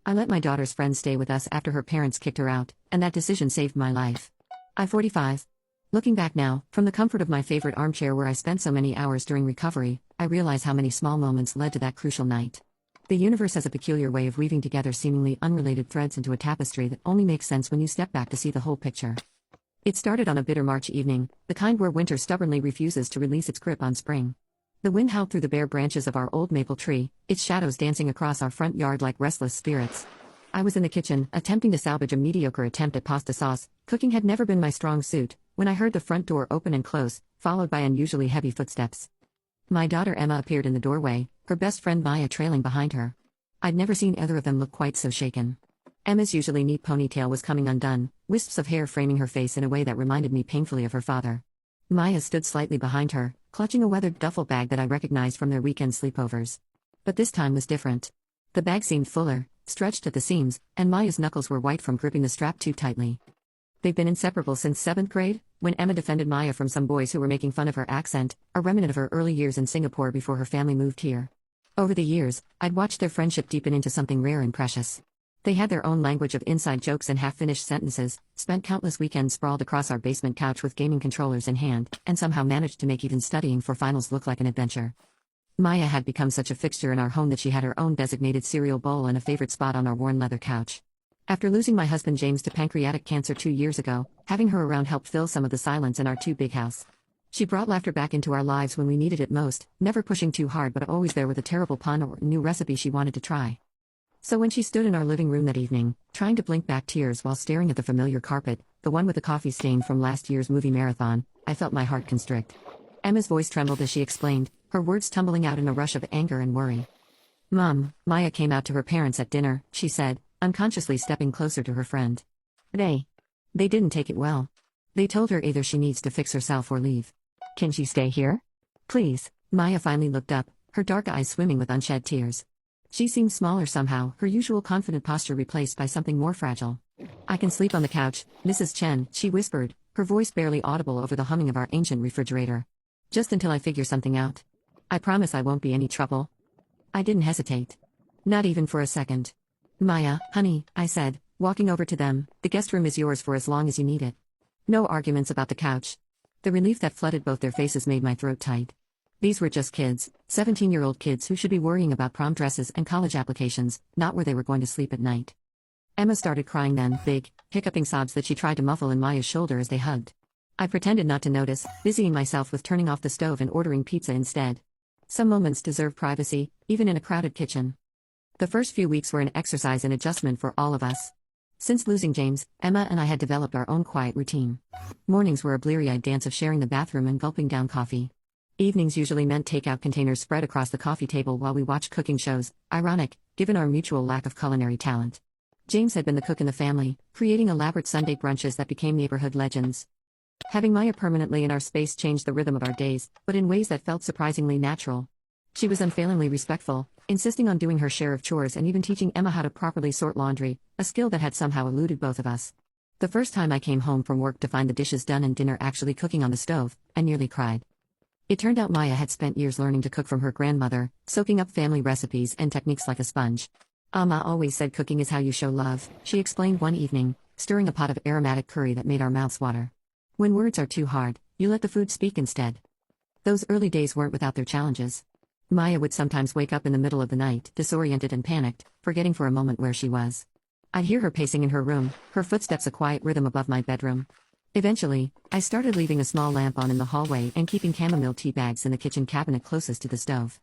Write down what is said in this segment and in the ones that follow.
I let my daughter's friend stay with us after her parents kicked her out, and that decision saved my life. I'm 45. Looking back now, from the comfort of my favorite armchair where I spent so many hours during recovery, I realize how many small moments led to that crucial night. The universe has a peculiar way of weaving together seemingly unrelated threads into a tapestry that only makes sense when you step back to see the whole picture. It started on a bitter March evening, the kind where winter stubbornly refuses to release its grip on spring. The wind howled through the bare branches of our old maple tree, its shadows dancing across our front yard like restless spirits. I was in the kitchen, attempting to salvage a mediocre attempt at pasta sauce. Cooking had never been my strong suit, when I heard the front door open and close, followed by unusually heavy footsteps. My daughter Emma appeared in the doorway, her best friend Maya trailing behind her. I'd never seen either of them look quite so shaken. Emma's usually neat ponytail was coming undone, wisps of hair framing her face in a way that reminded me painfully of her father. Maya stood slightly behind her, clutching a weathered duffel bag that I recognized from their weekend sleepovers. But this time was different. The bag seemed fuller, stretched at the seams, and Maya's knuckles were white from gripping the strap too tightly. They've been inseparable since 7th grade, when Emma defended Maya from some boys who were making fun of her accent, a remnant of her early years in Singapore before her family moved here. Over the years, I'd watched their friendship deepen into something rare and precious. They had their own language of inside jokes and half-finished sentences, spent countless weekends sprawled across our basement couch with gaming controllers in hand, and somehow managed to make even studying for finals look like an adventure. Maya had become such a fixture in our home that she had her own designated cereal bowl and a favorite spot on our worn leather couch. After losing my husband James to pancreatic cancer 2 years ago, having her around helped fill some of the silence in our too-big house. She brought laughter back into our lives when we needed it most, never pushing too hard but always there with a terrible pun or new recipe she wanted to try. So when she stood in our living room that evening, trying to blink back tears while staring at the familiar carpet, the one with the coffee stain from last year's movie marathon, I felt my heart constrict. Emma's voice trembled as she explained, her words tumbling out in a rush of anger and worry. "Mom, Maya came out to her parents at dinner," she said, unconsciously stepping closer to her friend. They didn't take it well. They told her either she needs to fix herself or leave. Can she stay here? Please." Maya finally looked up, her dark eyes swimming with unshed tears. She seemed smaller somehow, her usual confident posture replaced by something more fragile. "I can sleep on the couch, Mrs. Chen," she whispered, her voice barely audible over the humming of our ancient refrigerator. "Just until I figure something out. I promise I won't be any trouble." I didn't hesitate. Not even for a second. "Maya, honey," I said, walking over to them, "the guest room is yours for as long as you need it." No arguments about the couch. The relief that flooded both their faces made my throat tight. These were just kids, 17-year-old kids who should be worrying about prom dresses and college applications, not where they were going to sleep at night. Emma started crying then, big, hiccuping sobs that she tried to muffle in Maya's shoulder as they hugged. I pretended not to notice, busying myself with turning off the stove and ordering pizza instead. Some moments deserve privacy, even in a crowded kitchen. The first few weeks were an exercise in adjustment for all of us. Since losing James, Emma and I had developed our own quiet routine. Mornings were a bleary-eyed dance of sharing the bathroom and gulping down coffee. Evenings usually meant takeout containers spread across the coffee table while we watched cooking shows, ironic, given our mutual lack of culinary talent. James had been the cook in the family, creating elaborate Sunday brunches that became neighborhood legends. Having Maya permanently in our space changed the rhythm of our days, but in ways that felt surprisingly natural. She was unfailingly respectful, insisting on doing her share of chores and even teaching Emma how to properly sort laundry, a skill that had somehow eluded both of us. The first time I came home from work to find the dishes done and dinner actually cooking on the stove, I nearly cried. It turned out Maya had spent years learning to cook from her grandmother, soaking up family recipes and techniques like a sponge. "Amma always said cooking is how you show love," she explained one evening, stirring a pot of aromatic curry that made our mouths water. "When words are too hard, you let the food speak instead." Those early days weren't without their challenges. Maya would sometimes wake up in the middle of the night, disoriented and panicked, forgetting for a moment where she was. I'd hear her pacing in her room, her footsteps a quiet rhythm above my bedroom. Eventually, I started leaving a small lamp on in the hallway and keeping chamomile tea bags in the kitchen cabinet closest to the stove.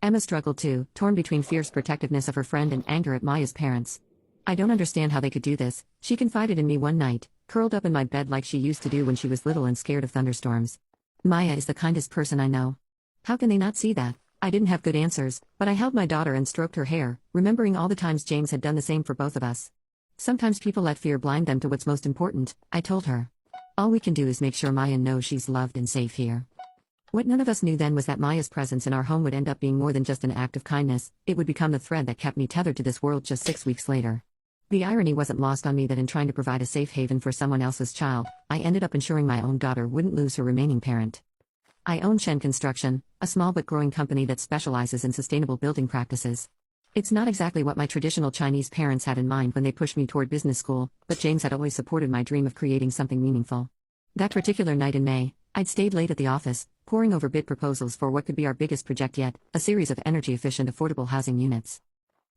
Emma struggled too, torn between fierce protectiveness of her friend and anger at Maya's parents. "I don't understand how they could do this," she confided in me one night, curled up in my bed like she used to do when she was little and scared of thunderstorms. "Maya is the kindest person I know. How can they not see that?" I didn't have good answers, but I held my daughter and stroked her hair, remembering all the times James had done the same for both of us. "Sometimes people let fear blind them to what's most important," I told her. "All we can do is make sure Maya knows she's loved and safe here." What none of us knew then was that Maya's presence in our home would end up being more than just an act of kindness, it would become the thread that kept me tethered to this world just 6 weeks later. The irony wasn't lost on me that in trying to provide a safe haven for someone else's child, I ended up ensuring my own daughter wouldn't lose her remaining parent. I own Shen Construction, a small but growing company that specializes in sustainable building practices. It's not exactly what my traditional Chinese parents had in mind when they pushed me toward business school, but James had always supported my dream of creating something meaningful. That particular night in May, I'd stayed late at the office, poring over bid proposals for what could be our biggest project yet, a series of energy-efficient affordable housing units.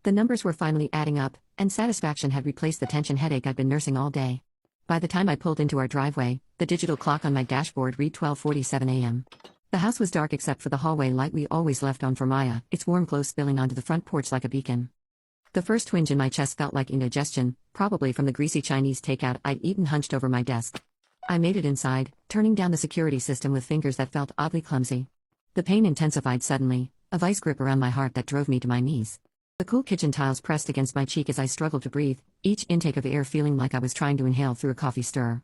The numbers were finally adding up, and satisfaction had replaced the tension headache I'd been nursing all day. By the time I pulled into our driveway, the digital clock on my dashboard read 12:47 a.m. The house was dark except for the hallway light we always left on for Maya, its warm glow spilling onto the front porch like a beacon. The first twinge in my chest felt like indigestion, probably from the greasy Chinese takeout I'd eaten hunched over my desk. I made it inside, turning down the security system with fingers that felt oddly clumsy. The pain intensified suddenly, a vice grip around my heart that drove me to my knees. The cool kitchen tiles pressed against my cheek as I struggled to breathe, each intake of air feeling like I was trying to inhale through a coffee stirrer.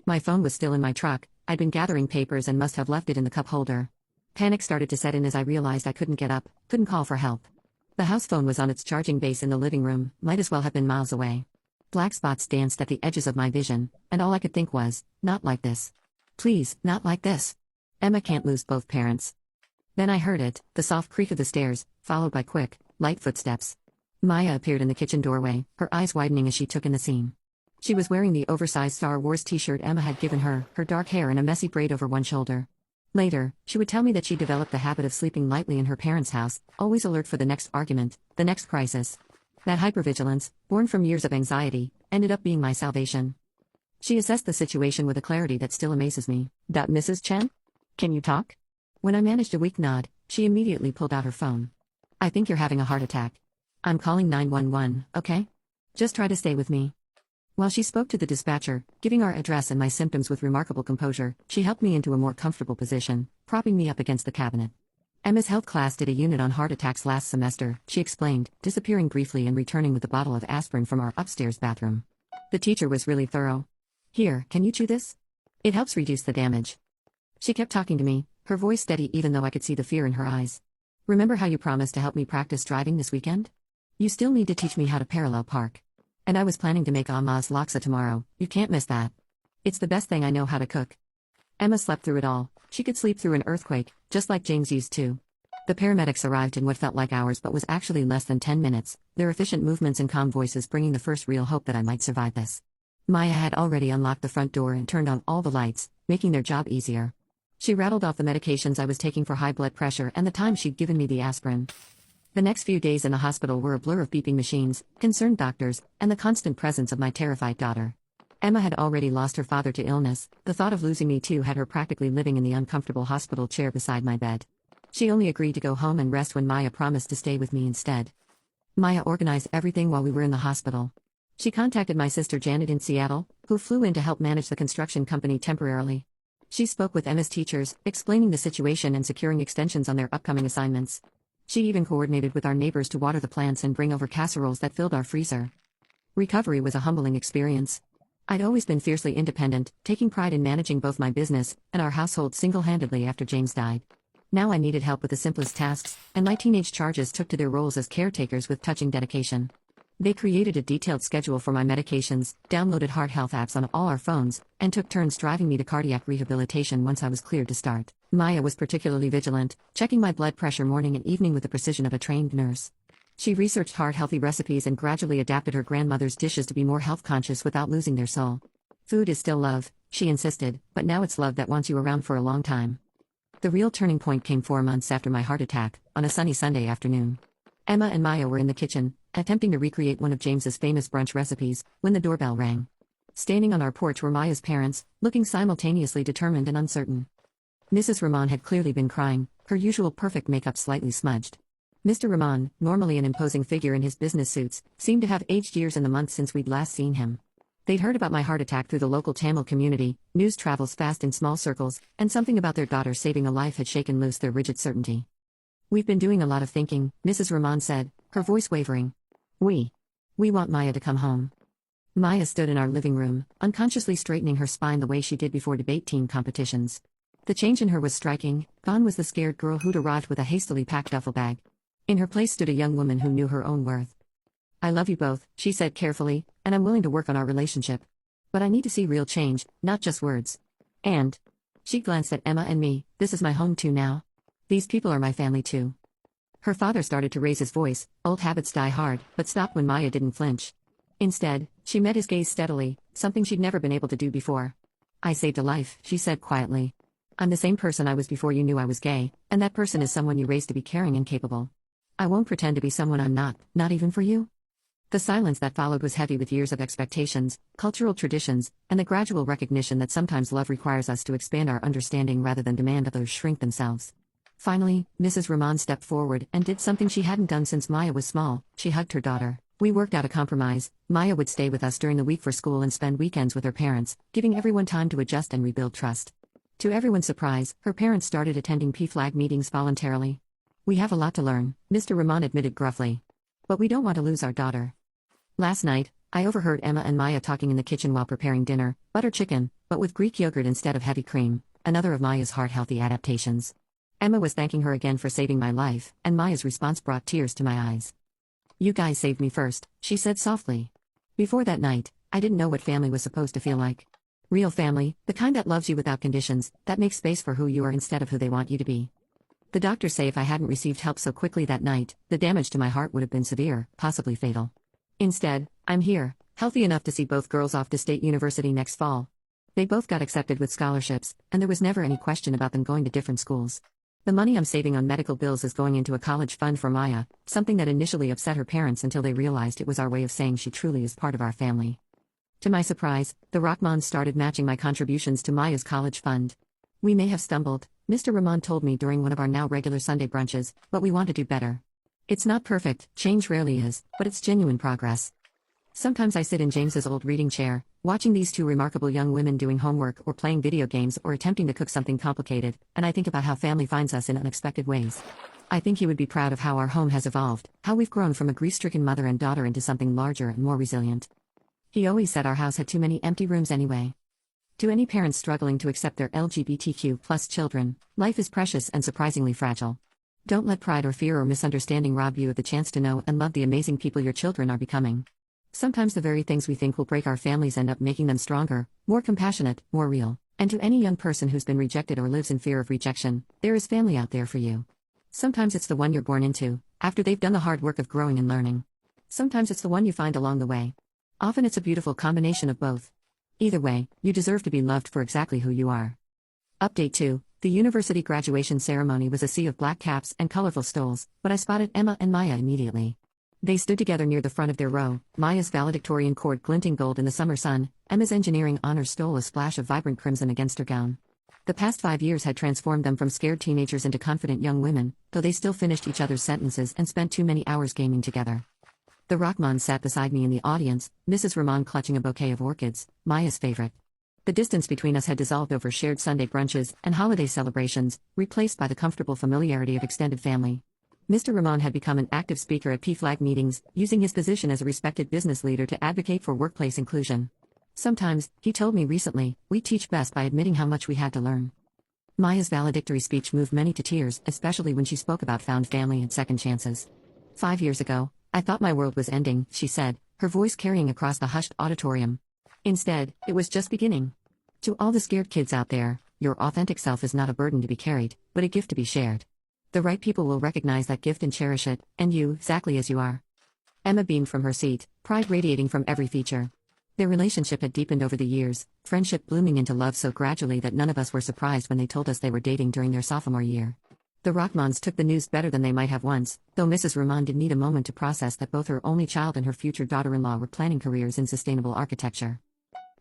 My phone was still in my truck. I'd been gathering papers and must have left it in the cup holder. Panic started to set in as I realized I couldn't get up, couldn't call for help. The house phone was on its charging base in the living room, might as well have been miles away. Black spots danced at the edges of my vision, and all I could think was, not like this. Please, not like this. Emma can't lose both parents. Then I heard it, the soft creak of the stairs, followed by quick, light footsteps. Maya appeared in the kitchen doorway, her eyes widening as she took in the scene. She was wearing the oversized Star Wars t-shirt Emma had given her dark hair in a messy braid over one shoulder. Later, she would tell me that she developed the habit of sleeping lightly in her parents' house, always alert for the next argument, the next crisis. That hypervigilance, born from years of anxiety, ended up being my salvation. She assessed the situation with a clarity that still amazes me. Mrs. Chen? Can you talk? When I managed a weak nod, she immediately pulled out her phone. I think you're having a heart attack. I'm calling 911, okay? Just try to stay with me. While she spoke to the dispatcher, giving our address and my symptoms with remarkable composure, she helped me into a more comfortable position, propping me up against the cabinet. Emma's health class did a unit on heart attacks last semester, she explained, disappearing briefly and returning with a bottle of aspirin from our upstairs bathroom. The teacher was really thorough. Here, can you chew this? It helps reduce the damage. She kept talking to me, her voice steady even though I could see the fear in her eyes. Remember how you promised to help me practice driving this weekend? You still need to teach me how to parallel park. And I was planning to make Amma's laksa tomorrow, you can't miss that. It's the best thing I know how to cook. Emma slept through it all, she could sleep through an earthquake, just like James used to. The paramedics arrived in what felt like hours but was actually less than 10 minutes, their efficient movements and calm voices bringing the first real hope that I might survive this. Maya had already unlocked the front door and turned on all the lights, making their job easier. She rattled off the medications I was taking for high blood pressure and the time she'd given me the aspirin. The next few days in the hospital were a blur of beeping machines, concerned doctors, and the constant presence of my terrified daughter. Emma had already lost her father to illness, the thought of losing me too had her practically living in the uncomfortable hospital chair beside my bed. She only agreed to go home and rest when Maya promised to stay with me instead. Maya organized everything while we were in the hospital. She contacted my sister Janet in Seattle, who flew in to help manage the construction company temporarily. She spoke with Emma's teachers, explaining the situation and securing extensions on their upcoming assignments. She even coordinated with our neighbors to water the plants and bring over casseroles that filled our freezer. Recovery was a humbling experience. I'd always been fiercely independent, taking pride in managing both my business and our household single-handedly after James died. Now I needed help with the simplest tasks, and my teenage charges took to their roles as caretakers with touching dedication. They created a detailed schedule for my medications, downloaded heart health apps on all our phones, and took turns driving me to cardiac rehabilitation once I was cleared to start. Maya was particularly vigilant, checking my blood pressure morning and evening with the precision of a trained nurse. She researched heart-healthy recipes and gradually adapted her grandmother's dishes to be more health-conscious without losing their soul. Food is still love, she insisted, but now it's love that wants you around for a long time. The real turning point came 4 months after my heart attack, on a sunny Sunday afternoon. Emma and Maya were in the kitchen, attempting to recreate one of James's famous brunch recipes, when the doorbell rang. Standing on our porch were Maya's parents, looking simultaneously determined and uncertain. Mrs. Rahman had clearly been crying, her usual perfect makeup slightly smudged. Mr. Rahman, normally an imposing figure in his business suits, seemed to have aged years in the months since we'd last seen him. They'd heard about my heart attack through the local Tamil community, news travels fast in small circles, and something about their daughter saving a life had shaken loose their rigid certainty. We've been doing a lot of thinking, Mrs. Rahman said, her voice wavering. We want Maya to come home. Maya stood in our living room, unconsciously straightening her spine the way she did before debate team competitions. The change in her was striking, gone was the scared girl who'd arrived with a hastily packed duffel bag. In her place stood a young woman who knew her own worth. I love you both, she said carefully, and I'm willing to work on our relationship. But I need to see real change, not just words. And she glanced at Emma and me, this is my home too now. These people are my family too. Her father started to raise his voice. Old habits die hard, but stopped when Maya didn't flinch. Instead, she met his gaze steadily, something she'd never been able to do before. "I saved a life," she said quietly. "I'm the same person I was before you knew I was gay, and that person is someone you raised to be caring and capable. I won't pretend to be someone I'm not even for you." The silence that followed was heavy with years of expectations, cultural traditions, and the gradual recognition that sometimes love requires us to expand our understanding rather than demand others shrink themselves. Finally, Mrs. Rahman stepped forward and did something she hadn't done since Maya was small. She hugged her daughter. We worked out a compromise. Maya would stay with us during the week for school and spend weekends with her parents, giving everyone time to adjust and rebuild trust. To everyone's surprise, her parents started attending PFLAG meetings voluntarily. "We have a lot to learn," Mr. Rahman admitted gruffly. "But we don't want to lose our daughter." Last night, I overheard Emma and Maya talking in the kitchen while preparing dinner, butter chicken, but with Greek yogurt instead of heavy cream, another of Maya's heart-healthy adaptations. Emma was thanking her again for saving my life, and Maya's response brought tears to my eyes. "You guys saved me first," she said softly. "Before that night, I didn't know what family was supposed to feel like. Real family, the kind that loves you without conditions, that makes space for who you are instead of who they want you to be." The doctors say if I hadn't received help so quickly that night, the damage to my heart would have been severe, possibly fatal. Instead, I'm here, healthy enough to see both girls off to state university next fall. They both got accepted with scholarships, and there was never any question about them going to different schools. The money I'm saving on medical bills is going into a college fund for Maya, something that initially upset her parents until they realized it was our way of saying she truly is part of our family. To my surprise, the Rahmans started matching my contributions to Maya's college fund. "We may have stumbled," Mr. Rahman told me during one of our now regular Sunday brunches, "but we want to do better. It's not perfect, change rarely is, but it's genuine progress." Sometimes I sit in James's old reading chair, watching these two remarkable young women doing homework or playing video games or attempting to cook something complicated, and I think about how family finds us in unexpected ways. I think he would be proud of how our home has evolved, how we've grown from a grief-stricken mother and daughter into something larger and more resilient. He always said our house had too many empty rooms anyway. To any parents struggling to accept their LGBTQ+ children, life is precious and surprisingly fragile. Don't let pride or fear or misunderstanding rob you of the chance to know and love the amazing people your children are becoming. Sometimes the very things we think will break our families end up making them stronger, more compassionate, more real. And to any young person who's been rejected or lives in fear of rejection, there is family out there for you. Sometimes it's the one you're born into, after they've done the hard work of growing and learning. Sometimes it's the one you find along the way. Often it's a beautiful combination of both. Either way, you deserve to be loved for exactly who you are. Update 2. The university graduation ceremony was a sea of black caps and colorful stoles, but I spotted Emma and Maya immediately. They stood together near the front of their row, Maya's valedictorian cord glinting gold in the summer sun, Emma's engineering honors stole a splash of vibrant crimson against her gown. The past 5 years had transformed them from scared teenagers into confident young women, though they still finished each other's sentences and spent too many hours gaming together. The Rahmans sat beside me in the audience, Mrs. Rahman clutching a bouquet of orchids, Maya's favorite. The distance between us had dissolved over shared Sunday brunches and holiday celebrations, replaced by the comfortable familiarity of extended family. Mr. Rahman had become an active speaker at PFLAG meetings, using his position as a respected business leader to advocate for workplace inclusion. Sometimes, he told me recently, we teach best by admitting how much we had to learn. Maya's valedictory speech moved many to tears, especially when she spoke about found family and second chances. 5 years ago, I thought my world was ending, she said, her voice carrying across the hushed auditorium. Instead, it was just beginning. To all the scared kids out there, your authentic self is not a burden to be carried, but a gift to be shared. The right people will recognize that gift and cherish it, and you, exactly as you are. Emma beamed from her seat, pride radiating from every feature. Their relationship had deepened over the years, friendship blooming into love so gradually that none of us were surprised when they told us they were dating during their sophomore year. The Rahmans took the news better than they might have once, though Mrs. Rahman did need a moment to process that both her only child and her future daughter-in-law were planning careers in sustainable architecture.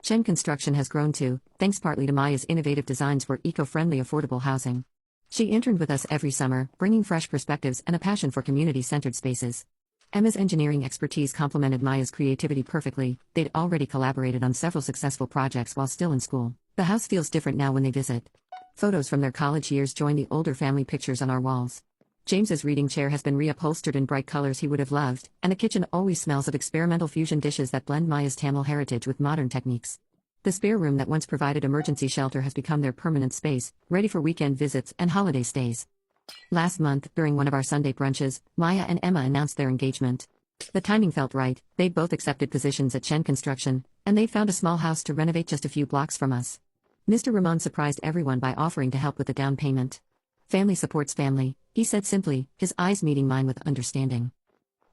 Chen Construction has grown too, thanks partly to Maya's innovative designs for eco-friendly affordable housing. She interned with us every summer, bringing fresh perspectives and a passion for community-centered spaces. Emma's engineering expertise complemented Maya's creativity perfectly. They'd already collaborated on several successful projects while still in school. The house feels different now when they visit. Photos from their college years join the older family pictures on our walls. James's reading chair has been reupholstered in bright colors he would have loved, and the kitchen always smells of experimental fusion dishes that blend Maya's Tamil heritage with modern techniques. The spare room that once provided emergency shelter has become their permanent space, ready for weekend visits and holiday stays. Last month, during one of our Sunday brunches, Maya and Emma announced their engagement. The timing felt right, they'd both accepted positions at Chen Construction, and they'd found a small house to renovate just a few blocks from us. Mr. Rahman surprised everyone by offering to help with the down payment. Family supports family, he said simply, his eyes meeting mine with understanding.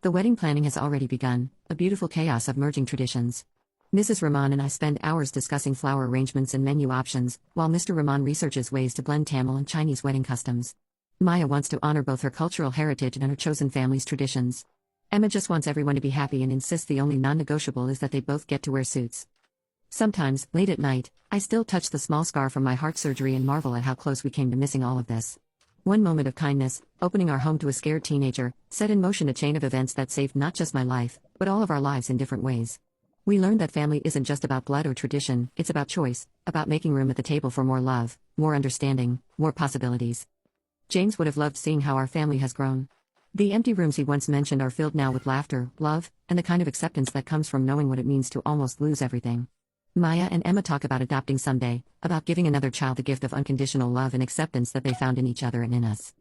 The wedding planning has already begun, a beautiful chaos of merging traditions. Mrs. Rahman and I spend hours discussing flower arrangements and menu options, while Mr. Rahman researches ways to blend Tamil and Chinese wedding customs. Maya wants to honor both her cultural heritage and her chosen family's traditions. Emma just wants everyone to be happy and insists the only non-negotiable is that they both get to wear suits. Sometimes, late at night, I still touch the small scar from my heart surgery and marvel at how close we came to missing all of this. One moment of kindness, opening our home to a scared teenager, set in motion a chain of events that saved not just my life, but all of our lives in different ways. We learned that family isn't just about blood or tradition, it's about choice, about making room at the table for more love, more understanding, more possibilities. James would have loved seeing how our family has grown. The empty rooms he once mentioned are filled now with laughter, love, and the kind of acceptance that comes from knowing what it means to almost lose everything. Maya and Emma talk about adopting someday, about giving another child the gift of unconditional love and acceptance that they found in each other and in us.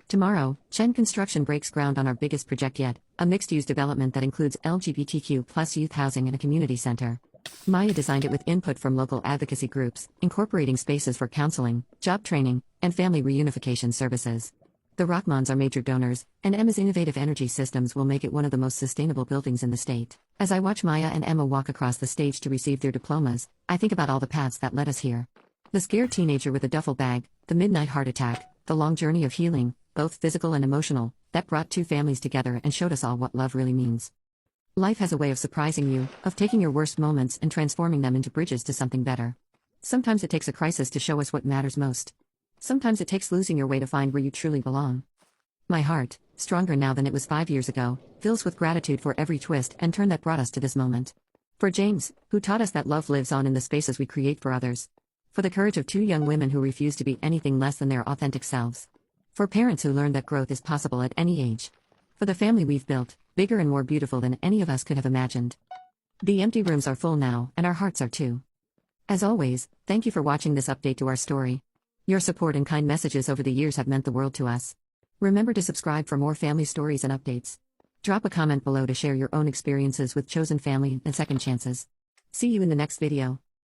Tomorrow, Chen Construction breaks ground on our biggest project yet, a mixed-use development that includes LGBTQ+ youth housing and a community center. Maya designed it with input from local advocacy groups, incorporating spaces for counseling, job training, and family reunification services. The Rahmans are major donors, and Emma's innovative energy systems will make it one of the most sustainable buildings in the state. As I watch Maya and Emma walk across the stage to receive their diplomas, I think about all the paths that led us here. The scared teenager with a duffel bag, the midnight heart attack, the long journey of healing, both physical and emotional, that brought two families together and showed us all what love really means. Life has a way of surprising you, of taking your worst moments and transforming them into bridges to something better. Sometimes it takes a crisis to show us what matters most. Sometimes it takes losing your way to find where you truly belong. My heart, stronger now than it was 5 years ago, fills with gratitude for every twist and turn that brought us to this moment. For James, who taught us that love lives on in the spaces we create for others. For the courage of two young women who refuse to be anything less than their authentic selves. For parents who learned that growth is possible at any age. For the family we've built, bigger and more beautiful than any of us could have imagined. The empty rooms are full now, and our hearts are too. As always, thank you for watching this update to our story. Your support and kind messages over the years have meant the world to us. Remember to subscribe for more family stories and updates. Drop a comment below to share your own experiences with chosen family and second chances. See you in the next video.